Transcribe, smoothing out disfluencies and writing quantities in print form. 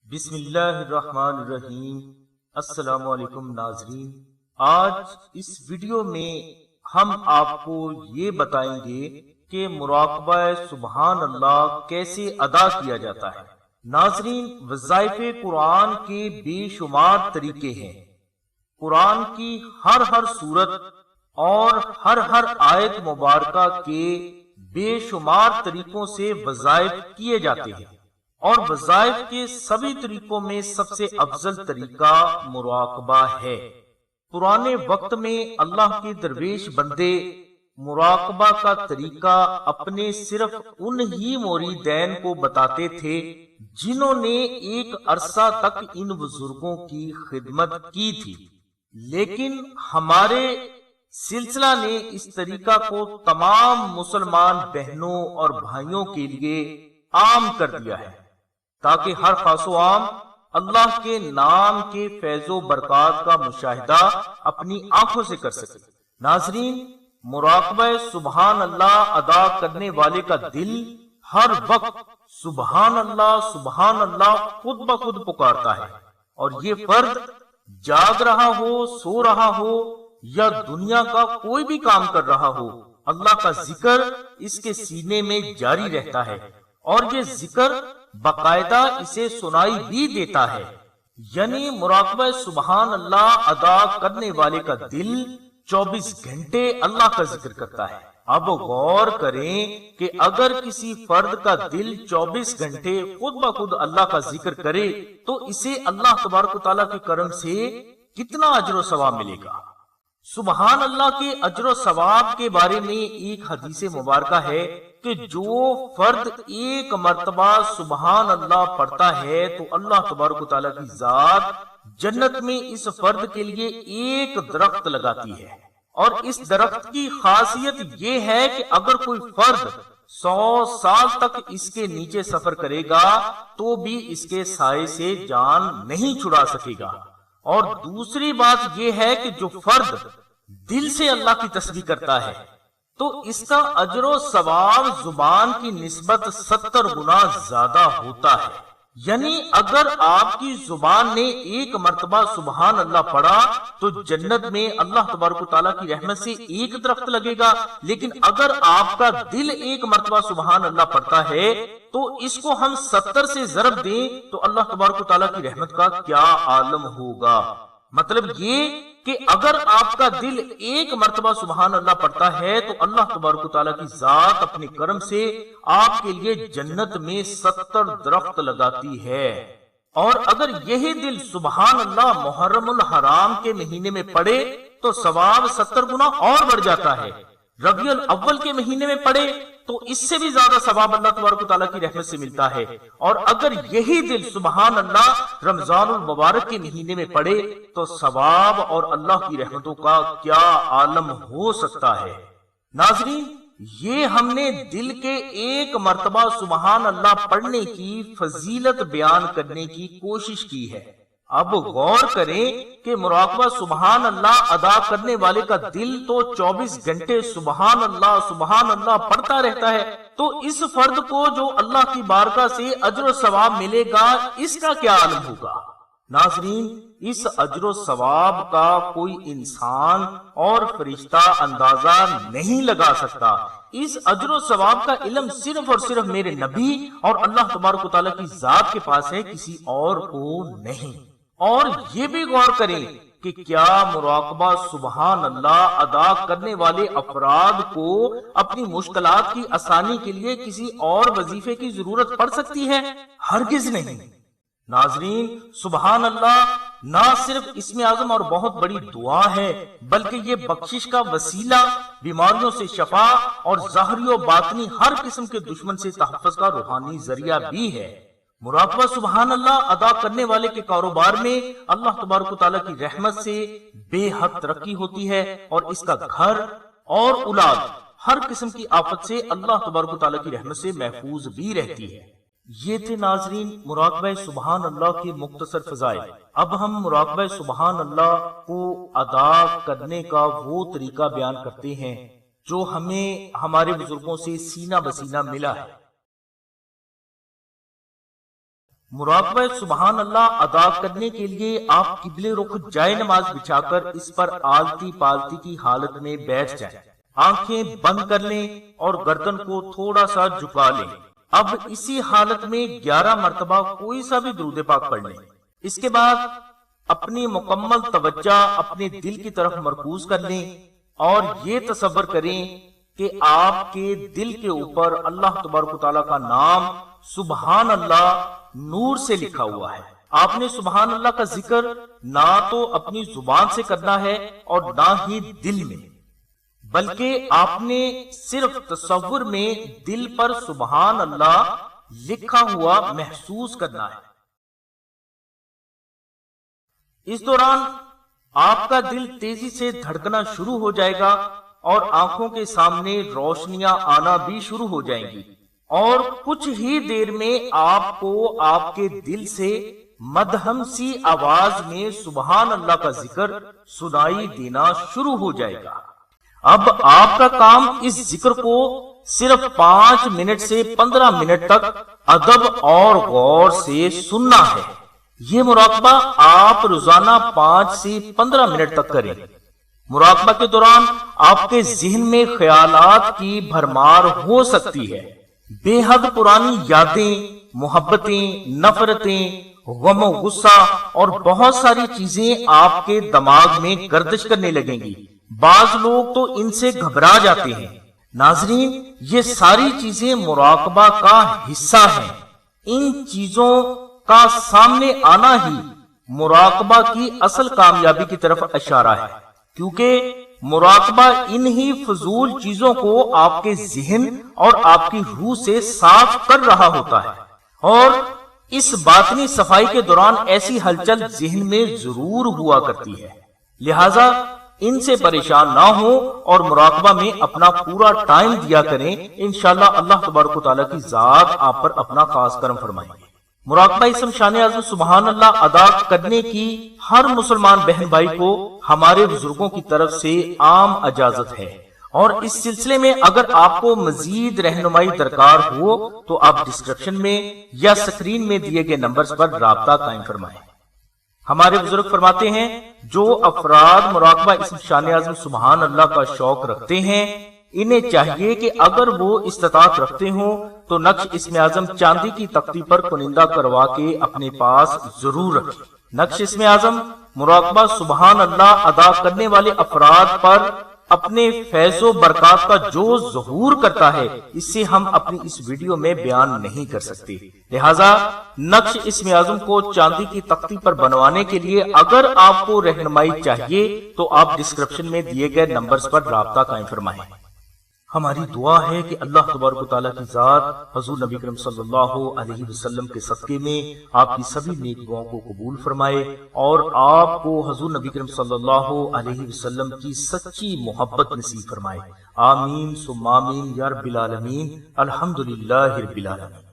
بسم اللہ الرحمن الرحیم۔ السلام علیکم ناظرین، آج اس ویڈیو میں ہم آپ کو یہ بتائیں گے کہ مراقبہ سبحان اللہ کیسے ادا کیا جاتا ہے۔ ناظرین، وظائف قرآن کے بے شمار طریقے ہیں۔ قرآن کی ہر سورت اور ہر آیت مبارکہ کے بے شمار طریقوں سے وظائف کیے جاتے ہیں، اور وظائف کے سبھی طریقوں میں سب سے افضل طریقہ مراقبہ ہے۔ پرانے وقت میں اللہ کے درویش بندے مراقبہ کا طریقہ اپنے صرف انہی مریدین کو بتاتے تھے جنہوں نے ایک عرصہ تک ان بزرگوں کی خدمت کی تھی، لیکن ہمارے سلسلہ نے اس طریقہ کو تمام مسلمان بہنوں اور بھائیوں کے لیے عام کر دیا ہے، تاکہ ہر خاص و عام اللہ کے نام کے فیض و برکات کا مشاہدہ اپنی آنکھوں سے کر سکے۔ ناظرین، مراقبہ سبحان اللہ ادا کرنے والے کا دل ہر وقت سبحان اللہ خود بخود پکارتا ہے، اور یہ فرد جاگ رہا ہو، سو رہا ہو یا دنیا کا کوئی بھی کام کر رہا ہو، اللہ کا ذکر اس کے سینے میں جاری رہتا ہے، اور یہ ذکر باقاعدہ اسے سنائی بھی دیتا ہے۔ یعنی مراقبہ سبحان اللہ ادا کرنے والے کا دل 24 گھنٹے اللہ کا ذکر کرتا ہے۔ اب غور کریں کہ اگر کسی فرد کا دل 24 گھنٹے خود بخود اللہ کا ذکر کرے تو اسے اللہ تبارک و تعالیٰ کے کرم سے کتنا اجر و ثواب ملے گا۔ سبحان اللہ کے اجر و ثواب کے بارے میں ایک حدیث مبارکہ ہے کہ جو فرد ایک مرتبہ سبحان اللہ پڑھتا ہے تو اللہ تبارک و تعالیٰ کی ذات جنت میں اس فرد کے لیے ایک درخت لگاتی ہے، اور اس درخت کی خاصیت یہ ہے کہ اگر کوئی فرد 100 سال تک اس کے نیچے سفر کرے گا تو بھی اس کے سائے سے جان نہیں چھڑا سکے گا۔ اور دوسری بات یہ ہے کہ جو فرد دل سے اللہ کی تسبیح کرتا ہے تو اس کا اجر و ثواب زبان کی نسبت 70 گنا زیادہ ہوتا ہے۔ یعنی اگر آپ کی زبان نے ایک مرتبہ سبحان اللہ پڑھا تو جنت میں اللہ تبارک و تعالیٰ کی رحمت سے ایک درخت لگے گا، لیکن اگر آپ کا دل ایک مرتبہ سبحان اللہ پڑھتا ہے تو اس کو ہم 70 سے ضرب دیں تو اللہ تبارک و تعالیٰ کی رحمت کا کیا عالم ہوگا۔ مطلب یہ کہ اگر آپ کا دل ایک مرتبہ سبحان اللہ پڑھتا ہے تو اللہ تبارک و تعالیٰ کی ذات اپنے کرم سے آپ کے لیے جنت میں 70 درخت لگاتی ہے۔ اور اگر یہی دل سبحان اللہ محرم الحرام کے مہینے میں پڑھے تو ثواب 70 گنا اور بڑھ جاتا ہے۔ ربیع الاول کے مہینے میں پڑھے تو اس سے بھی زیادہ ثواب اللہ تبارک و تعالیٰ کی رحمت سے ملتا ہے، اور اگر یہی دل سبحان اللہ رمضان المبارک کے مہینے میں پڑھے تو ثواب اور اللہ کی رحمتوں کا کیا عالم ہو سکتا ہے۔ ناظرین، یہ ہم نے دل کے ایک مرتبہ سبحان اللہ پڑھنے کی فضیلت بیان کرنے کی کوشش کی ہے۔ اب غور کریں کہ مراقبہ سبحان اللہ ادا کرنے والے کا دل تو 24 گھنٹے سبحان اللہ پڑھتا رہتا ہے، تو اس فرد کو جو اللہ کی بارگاہ سے اجر و ثواب ملے گا اس کا کیا عالم ہوگا۔ ناظرین، اس اجر و ثواب کا کوئی انسان اور فرشتہ اندازہ نہیں لگا سکتا۔ اس اجر و ثواب کا علم صرف اور صرف میرے نبی اور اللہ تبارک و تعالیٰ کی ذات کے پاس ہے، کسی اور کو نہیں۔ اور یہ بھی غور کریں کہ کیا مراقبہ سبحان اللہ ادا کرنے والے افراد کو اپنی مشکلات کی آسانی کے لیے کسی اور وظیفے کی ضرورت پڑ سکتی ہے؟ ہرگز نہیں۔ ناظرین، سبحان اللہ نہ صرف اسم اعظم اور بہت بڑی دعا ہے، بلکہ یہ بخشش کا وسیلہ، بیماریوں سے شفا اور ظاہری و باطنی ہر قسم کے دشمن سے تحفظ کا روحانی ذریعہ بھی ہے۔ مراقبہ سبحان اللہ ادا کرنے والے کے کاروبار میں اللہ تبارک و تعالیٰ کی رحمت سے بے حد ترقی ہوتی ہے، اور اس کا گھر اور اولاد ہر قسم کی آفت سے اللہ تبارک و تعالیٰ کی رحمت سے محفوظ بھی رہتی ہے۔ یہ تھے ناظرین مراقبہ سبحان اللہ کے مختصر فضائل۔ اب ہم مراقبہ سبحان اللہ کو ادا کرنے کا وہ طریقہ بیان کرتے ہیں جو ہمیں ہمارے بزرگوں سے سینہ بسینہ ملا ہے۔ مراقبہ سبحان اللہ ادا کرنے کے لیے آپ قبلے رخ جائے نماز بچھا کر اس پر آلتی پالتی کی حالت میں بیٹھ جائیں، آنکھیں بند کر لیں اور گردن کو تھوڑا سا جھکا لیں۔ اب اسی حالت میں 11 مرتبہ کوئی سا بھی درود پاک پڑھ لیں۔ اس کے بعد اپنی مکمل توجہ اپنے دل کی طرف مرکوز کر لیں اور یہ تصور کریں کہ آپ کے دل کے اوپر اللہ تبارک و تعالیٰ کا نام سبحان اللہ نور سے لکھا ہوا ہے۔ آپ نے سبحان اللہ کا ذکر نہ تو اپنی زبان سے کرنا ہے اور نہ ہی دل میں، بلکہ آپ نے صرف تصور میں دل پر سبحان اللہ لکھا ہوا محسوس کرنا ہے۔ اس دوران آپ کا دل تیزی سے دھڑکنا شروع ہو جائے گا اور آنکھوں کے سامنے روشنیاں آنا بھی شروع ہو جائیں گی، اور کچھ ہی دیر میں آپ کو آپ کے دل سے مدھم سی آواز میں سبحان اللہ کا ذکر سنائی دینا شروع ہو جائے گا۔ اب آپ کا کام اس ذکر کو صرف 5 منٹ سے 15 منٹ تک ادب اور غور سے سننا ہے۔ یہ مراقبہ آپ روزانہ 5 سے 15 منٹ تک کریں۔ مراقبہ کے دوران آپ کے ذہن میں خیالات کی بھرمار ہو سکتی ہے، بے حد پرانی یادیں، محبتیں، نفرتیں، غم و غصہ اور بہت ساری چیزیں آپ کے دماغ میں گردش کرنے لگیں گی۔ بعض لوگ تو ان سے گھبرا جاتے ہیں۔ ناظرین، یہ ساری چیزیں مراقبہ کا حصہ ہیں۔ ان چیزوں کا سامنے آنا ہی مراقبہ کی اصل کامیابی کی طرف اشارہ ہے، کیونکہ مراقبہ انہی فضول چیزوں کو آپ کے ذہن اور آپ کی روح سے صاف کر رہا ہوتا ہے، اور اس باطنی صفائی کے دوران ایسی ہلچل ذہن میں ضرور ہوا کرتی ہے۔ لہذا ان سے پریشان نہ ہو اور مراقبہ میں اپنا پورا ٹائم دیا کریں۔ انشاءاللہ اللہ تبارک و تعالیٰ کی ذات آپ پر اپنا خاص کرم فرمائیں گے۔ مراقبہ اسم شان اعظم سبحان اللہ ادا کرنے کی ہر مسلمان بہن بھائی کو ہمارے بزرگوں کی طرف سے عام اجازت ہے، اور اس سلسلے میں اگر آپ کو مزید رہنمائی درکار ہو تو آپ ڈسکرپشن میں یا سکرین میں دیے گئے نمبرز پر رابطہ قائم فرمائیں۔ ہمارے بزرگ فرماتے ہیں، جو افراد مراقبہ اسم شان اعظم سبحان اللہ کا شوق رکھتے ہیں، انہیں چاہیے کہ اگر وہ استطاعت رکھتے ہوں تو نقش اسم اعظم چاندی کی تختی پر کنندہ کروا کے اپنے پاس ضرور رکھیں۔ نقش اسم اعظم مراقبہ سبحان اللہ ادا کرنے والے افراد پر اپنے فیض و برکات کا جو ظہور کرتا ہے، اس سے ہم اپنی اس ویڈیو میں بیان نہیں کر سکتے۔ لہٰذا نقش اسم اعظم کو چاندی کی تختی پر بنوانے کے لیے اگر آپ کو رہنمائی چاہیے تو آپ ڈسکرپشن میں دیے گئے نمبرز پر رابطہ قائم فرمائیں۔ ہماری دعا ہے کہ اللہ تبارک و تعالیٰ کی ذات حضور نبی کریم صلی اللہ علیہ وسلم کے صدقے میں آپ کی سبھی نیک دعاؤں کو قبول فرمائے اور آپ کو حضور نبی کریم صلی اللہ علیہ وسلم کی سچی محبت نصیب فرمائے۔ آمین ثم آمین یا رب العالمین۔ الحمدللہ رب العالمین۔